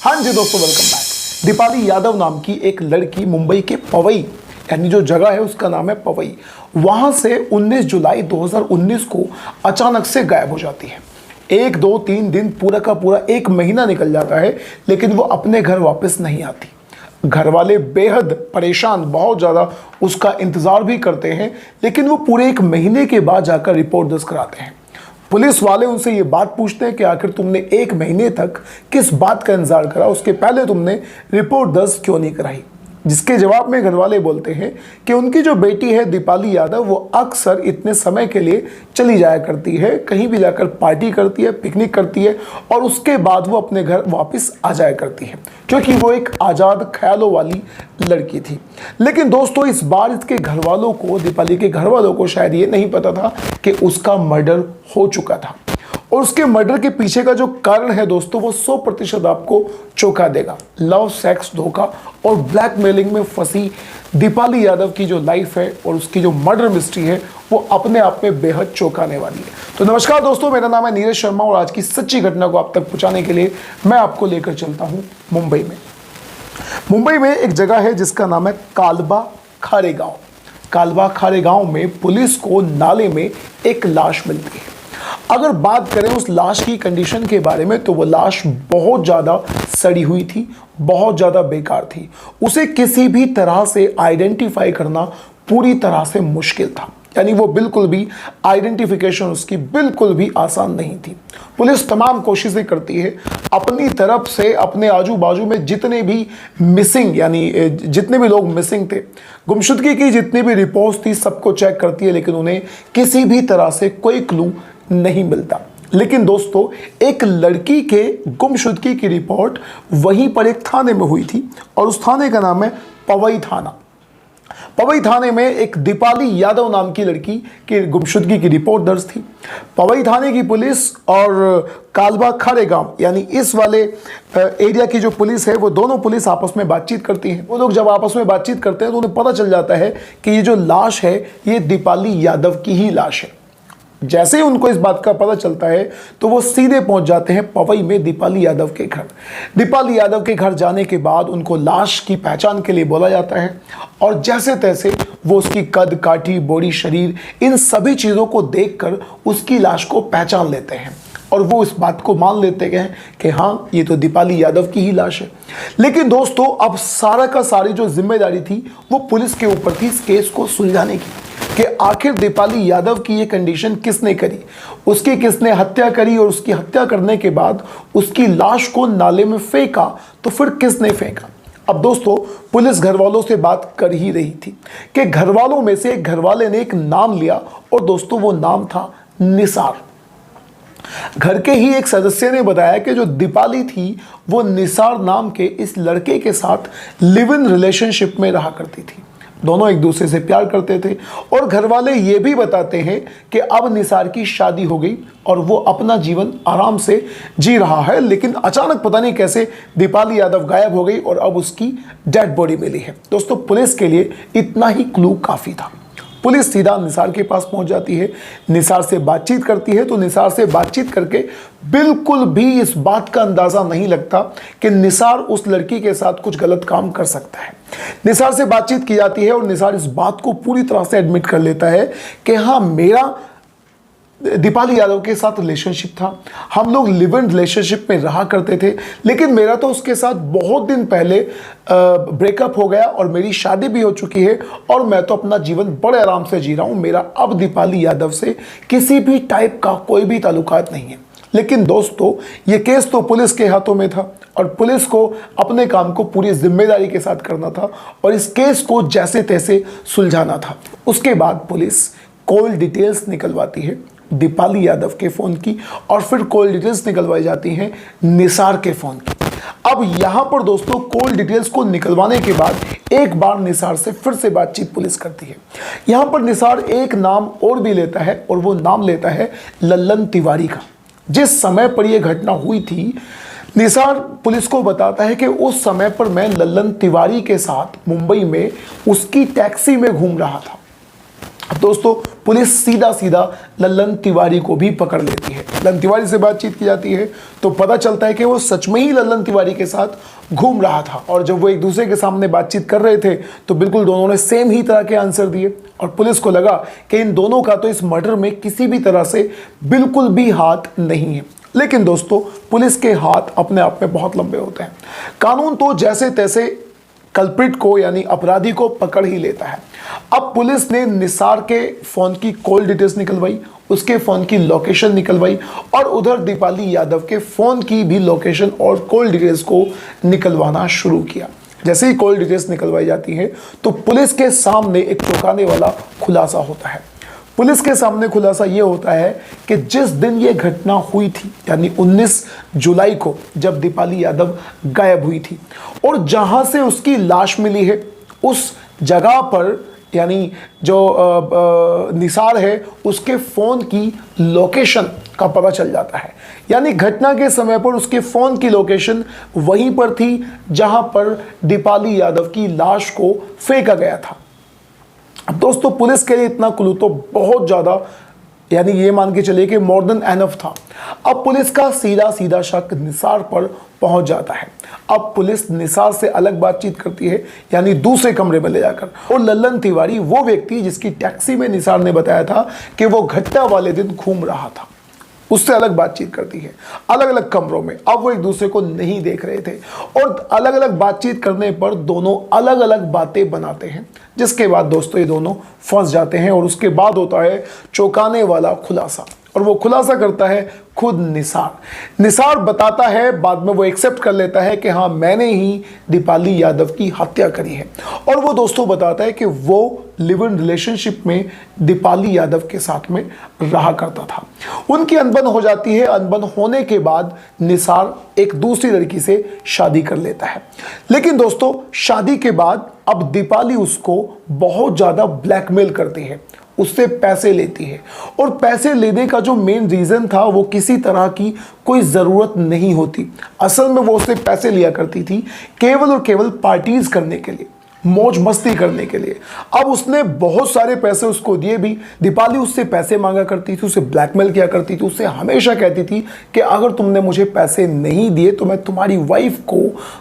हाँ जी दोस्तों, welcome back. Deepali Yadav नाम की एक लड़की मुंबई के पवई, यानी जो जगह है उसका नाम है पवई, वहां से 19 जुलाई 2019 को अचानक से गायब हो जाती है। 1 2 3 दिन पूरा का पूरा एक महीना निकल जाता है, लेकिन वो अपने घर वापस नहीं आती। घर वाले बेहद परेशान, बहुत ज़्यादा उसका इंतज़ार भी करते हैं, लेकिन वो पूरे एक महीने के बाद जाकर रिपोर्ट दर्ज कराते हैं। पुलिस वाले उनसे ये बात पूछते हैं कि आखिर तुमने एक महीने तक किस बात का इंतजार करा, उसके पहले तुमने रिपोर्ट दर्ज क्यों नहीं कराई। जिसके जवाब में घर वाले बोलते हैं कि उनकी जो बेटी है दीपाली यादव, वो अक्सर इतने समय के लिए चली जाया करती है, कहीं भी जाकर पार्टी करती है, पिकनिक करती है और उसके बाद वो अपने घर वापस आ जाया करती है, क्योंकि वो एक आज़ाद ख्यालों वाली लड़की थी। लेकिन दोस्तों, इस बार इसके घर वालों को, दीपाली के घर वालों को शायद ये नहीं पता था कि उसका मर्डर हो चुका था। और उसके मर्डर के पीछे का जो कारण है दोस्तों, वो 100% आपको चौंका देगा। लव, सेक्स, धोखा और ब्लैकमेलिंग में फंसी दीपाली यादव की जो लाइफ है और उसकी जो मर्डर मिस्ट्री है, वो अपने आप में बेहद चौंकाने वाली है। तो नमस्कार दोस्तों, मेरा नाम है नीरज शर्मा और आज की सच्ची घटना को आप तक पहुंचाने के लिए मैं आपको लेकर चलता हूं मुंबई में। मुंबई में एक जगह है जिसका नाम है कालबा खारे गांव। कालबा खारे गांव में पुलिस को नाले में एक लाश मिलती है। अगर बात करें उस लाश की कंडीशन के बारे में, तो वो लाश बहुत ज़्यादा सड़ी हुई थी, बहुत ज़्यादा बेकार थी। उसे किसी भी तरह से आइडेंटिफाई करना पूरी तरह से मुश्किल था, यानी वो बिल्कुल भी आइडेंटिफिकेशन उसकी बिल्कुल भी आसान नहीं थी। पुलिस तमाम कोशिशें करती है अपनी तरफ से, अपने आजू बाजू में जितने भी मिसिंग, यानी जितने भी लोग मिसिंग थे, गुमशुदगी की जितनी भी रिपोर्ट्स थी, सबको चेक करती है, लेकिन उन्हें किसी भी तरह से कोई क्लू नहीं मिलता। लेकिन दोस्तों, एक लड़की के गुमशुदगी की रिपोर्ट वहीं पर एक थाने में हुई थी और उस थाने का नाम है पवई थाना। पवई थाने में एक दीपाली यादव नाम की लड़की की गुमशुदगी की रिपोर्ट दर्ज थी। पवई थाने की पुलिस और कालबा खारे गांव, यानी इस वाले एरिया की जो पुलिस है, वो दोनों पुलिस आपस में बातचीत करती हैं। वो लोग जब आपस में बातचीत करते हैं तो उन्हें पता चल जाता है कि ये जो लाश है, ये दीपाली यादव की ही लाश है। जैसे ही उनको इस बात का पता चलता है तो वो सीधे पहुंच जाते हैं पवई में दीपाली यादव के घर। दीपाली यादव के घर जाने के बाद उनको लाश की पहचान के लिए बोला जाता है और जैसे तैसे वो उसकी कद काठी, बॉडी, शरीर, इन सभी चीज़ों को देखकर उसकी लाश को पहचान लेते हैं और वो इस बात को मान लेते हैं कि हाँ, ये तो दीपाली यादव की ही लाश है। लेकिन दोस्तों, अब सारा का सारी जो जिम्मेदारी थी वो पुलिस के ऊपर थी इस केस को सुलझाने की, कि आखिर दीपाली यादव की ये कंडीशन किसने करी, उसकी किसने हत्या करी और उसकी हत्या करने के बाद उसकी लाश को नाले में फेंका, तो फिर किसने फेंका। अब दोस्तों, पुलिस घर वालों से बात कर ही रही थी कि घर वालों में से एक घर वाले ने एक नाम लिया और दोस्तों वो नाम था निसार। घर के ही एक सदस्य ने बताया कि जो दीपाली थी वो निसार नाम के इस लड़के के साथ लिव इन रिलेशनशिप में रहा करती थी। दोनों एक दूसरे से प्यार करते थे और घर वाले ये भी बताते हैं कि अब निसार की शादी हो गई और वो अपना जीवन आराम से जी रहा है। लेकिन अचानक पता नहीं कैसे दीपाली यादव गायब हो गई और अब उसकी डेड बॉडी मिली है। दोस्तों, पुलिस के लिए इतना ही क्लू काफ़ी था। पुलिस सीधा निसार के पास पहुंच जाती है, निसार से बातचीत करती है। तो निसार से बातचीत करके बिल्कुल भी इस बात का अंदाज़ा नहीं लगता कि निसार उस लड़की के साथ कुछ गलत काम कर सकता है। निसार से बातचीत की जाती है और निसार इस बात को पूरी तरह से एडमिट कर लेता है कि हाँ, मेरा दीपाली यादव के साथ रिलेशनशिप था, हम लोग लिव इन रिलेशनशिप में रहा करते थे, लेकिन मेरा तो उसके साथ बहुत दिन पहले ब्रेकअप हो गया और मेरी शादी भी हो चुकी है और मैं तो अपना जीवन बड़े आराम से जी रहा हूँ। मेरा अब दीपाली यादव से किसी भी टाइप का कोई भी ताल्लुकात नहीं है। लेकिन दोस्तों, ये केस तो पुलिस के हाथों में था और पुलिस को अपने काम को पूरी जिम्मेदारी के साथ करना था और इस केस को जैसे तैसे सुलझाना था। उसके बाद पुलिस कॉल डिटेल्स निकलवाती है दीपाली यादव के फ़ोन की और फिर कॉल डिटेल्स निकलवाई जाती हैं निसार के फ़ोन की। अब यहाँ पर दोस्तों, कॉल डिटेल्स को निकलवाने के बाद एक बार निसार से फिर से बातचीत पुलिस करती है। यहाँ पर निसार एक नाम और भी लेता है और वो नाम लेता है लल्लन तिवारी का। जिस समय पर यह घटना हुई थी, निसार पुलिस को बताता है कि उस समय पर मैं लल्लन तिवारी के साथ मुंबई में उसकी टैक्सी में घूम रहा था। अब दोस्तों पुलिस सीधा सीधा लल्लन तिवारी को भी पकड़ लेती है। लल्लन तिवारी से बातचीत की जाती है तो पता चलता है कि वो सच में ही लल्लन तिवारी के साथ घूम रहा था, और जब वो एक दूसरे के सामने बातचीत कर रहे थे तो बिल्कुल दोनों ने सेम ही तरह के आंसर दिए, और पुलिस को लगा कि इन दोनों का तो इस मर्डर में किसी भी तरह से बिल्कुल भी हाथ नहीं है। लेकिन दोस्तों पुलिस के हाथ अपने आप में बहुत लंबे होते हैं। कानून तो जैसे तैसे कल्प्रिट को यानी अपराधी को पकड़ ही लेता है। अब पुलिस ने निसार के फोन की कॉल डिटेल्स निकलवाई, उसके फोन की लोकेशन निकलवाई, और उधर दीपाली यादव के फोन की भी लोकेशन और कॉल डिटेल्स को निकलवाना शुरू किया। जैसे ही कॉल डिटेल्स निकलवाई जाती है तो पुलिस के सामने एक चौंकाने वाला खुलासा होता है। पुलिस के सामने खुलासा ये होता है कि जिस दिन ये घटना हुई थी यानी 19 जुलाई को, जब दीपाली यादव गायब हुई थी और जहां से उसकी लाश मिली है उस जगह पर यानी जो निसार है उसके फ़ोन की लोकेशन का पता चल जाता है। यानी घटना के समय पर उसके फ़ोन की लोकेशन वहीं पर थी जहां पर दीपाली यादव की लाश को फेंका गया था। अब दोस्तों पुलिस के लिए इतना क्लू तो बहुत ज़्यादा, यानी ये मान के चलिए कि मोर देन एनफ था। अब पुलिस का सीधा सीधा शक निसार पर पहुंच जाता है। अब पुलिस निसार से अलग बातचीत करती है, यानी दूसरे कमरे में ले जाकर, और लल्लन तिवारी वो व्यक्ति जिसकी टैक्सी में निसार ने बताया था कि वो घटना वाले दिन घूम रहा था, उससे अलग बातचीत करती है अलग अलग कमरों में। अब वो एक दूसरे को नहीं देख रहे थे और अलग अलग बातचीत करने पर दोनों अलग अलग बातें बनाते हैं, जिसके बाद दोस्तों ये दोनों फंस जाते हैं। और उसके बाद होता है चौंकाने वाला खुलासा, और वो खुलासा करता है खुद निसार। निसार बताता है, बाद में वो एक्सेप्ट कर लेता है कि हाँ मैंने ही दीपाली यादव की हत्या करी है। और वो दोस्तों बताता है कि वो लिव इन रिलेशनशिप में दीपाली यादव के साथ में रहा करता था। उनकी अनबन हो जाती है। अनबन होने के बाद निसार एक दूसरी लड़की से शादी कर लेता है। लेकिन दोस्तों शादी के बाद अब दीपाली उसको बहुत ज़्यादा ब्लैकमेल करती है, उससे पैसे लेती है, और पैसे लेने का जो मेन रीज़न था वो किसी तरह की कोई ज़रूरत नहीं होती। असल में वो उससे पैसे लिया करती थी केवल और केवल पार्टीज़ करने के लिए, मौज मस्ती करने के लिए। अब उसने बहुत सारे पैसे उसको दिए भी। दीपाली उससे पैसे मांगा करती थी, उसे ब्लैकमेल किया करती थी, उससे हमेशा कहती थी कि अगर तुमने मुझे पैसे नहीं दिए तो मैं तुम्हारी वाइफ को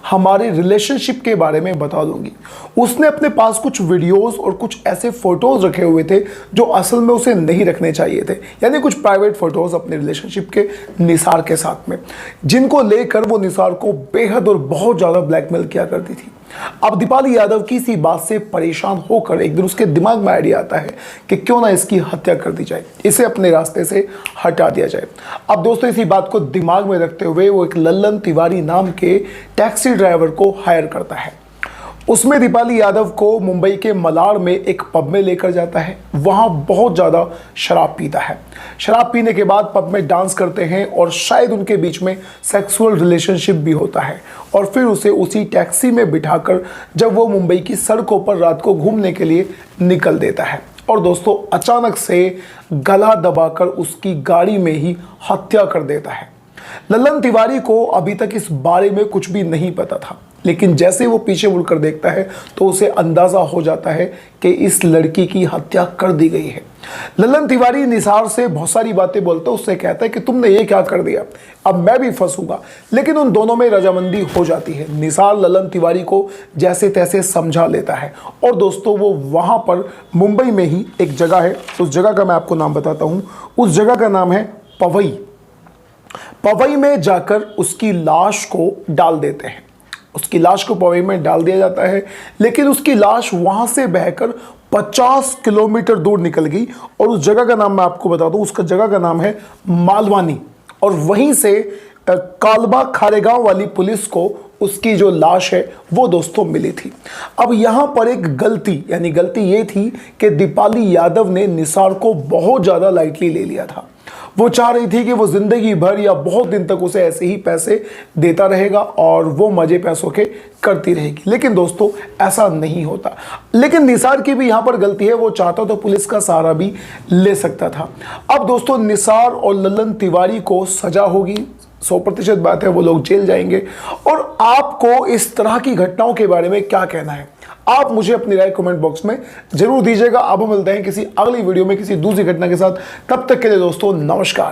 हमारे रिलेशनशिप के बारे में बता दूंगी। उसने अपने पास कुछ वीडियोस और कुछ ऐसे फोटोज़ रखे हुए थे जो असल में उसे नहीं रखने चाहिए थे, यानी कुछ प्राइवेट फ़ोटोज़ अपने रिलेशनशिप के निसार के साथ में, जिनको लेकर वो निसार को बेहद और बहुत ज़्यादा ब्लैकमेल किया करती थी। अब दीपाली यादव की इसी बात से परेशान होकर एक दिन उसके दिमाग में आइडिया आता है कि क्यों ना इसकी हत्या कर दी जाए, इसे अपने रास्ते से हटा दिया जाए। अब दोस्तों इसी बात को दिमाग में रखते हुए वो एक लल्लन तिवारी नाम के टैक्सी ड्राइवर को हायर करता है। उसमें दीपाली यादव को मुंबई के मलाड में एक पब में लेकर जाता है। वहाँ बहुत ज़्यादा शराब पीता है। शराब पीने के बाद पब में डांस करते हैं और शायद उनके बीच में सेक्सुअल रिलेशनशिप भी होता है, और फिर उसे उसी टैक्सी में बिठाकर जब वो मुंबई की सड़कों पर रात को घूमने के लिए निकल देता है, और दोस्तों अचानक से गला दबाकर उसकी गाड़ी में ही हत्या कर देता है। लल्लन तिवारी को अभी तक इस बारे में कुछ भी नहीं पता था, लेकिन जैसे वो पीछे मुड़कर देखता है तो उसे अंदाज़ा हो जाता है कि इस लड़की की हत्या कर दी गई है। लल्लन तिवारी निसार से बहुत सारी बातें बोलता है, उससे कहता है कि तुमने ये क्या कर दिया, अब मैं भी फंसूंगा। लेकिन उन दोनों में रजामंदी हो जाती है। निसार लल्लन तिवारी को जैसे तैसे समझा लेता है, और दोस्तों वो वहाँ पर मुंबई में ही एक जगह है, उस जगह का मैं आपको नाम बताता हूँ। उस जगह का नाम है पवई। पवई में जाकर उसकी लाश को डाल देते हैं। उसकी लाश को पवई में डाल दिया जाता है, लेकिन उसकी लाश वहाँ से बहकर 50 किलोमीटर दूर निकल गई, और उस जगह का नाम मैं आपको बता दूं, उसका जगह का नाम है मालवानी। और वहीं से कालबा खारेगांव वाली पुलिस को उसकी जो लाश है वो दोस्तों मिली थी। अब यहाँ पर एक गलती, यानी गलती ये थी कि दीपाली यादव ने निसार को बहुत ज़्यादा लाइटली ले लिया था। वो चाह रही थी कि वो ज़िंदगी भर या बहुत दिन तक उसे ऐसे ही पैसे देता रहेगा और वो मज़े पैसों के करती रहेगी। लेकिन दोस्तों ऐसा नहीं होता। लेकिन निसार की भी यहाँ पर गलती है, वो चाहता तो पुलिस का सहारा भी ले सकता था। अब दोस्तों निसार और लल्लन तिवारी को सज़ा होगी, 100% बात है, वो लोग जेल जाएंगे। और आपको इस तरह की घटनाओं के बारे में क्या कहना है? आप मुझे अपनी राय कमेंट बॉक्स में जरूर दीजिएगा। अब हम मिलते हैं किसी अगली वीडियो में किसी दूसरी घटना के साथ। तब तक के लिए दोस्तों नमस्कार।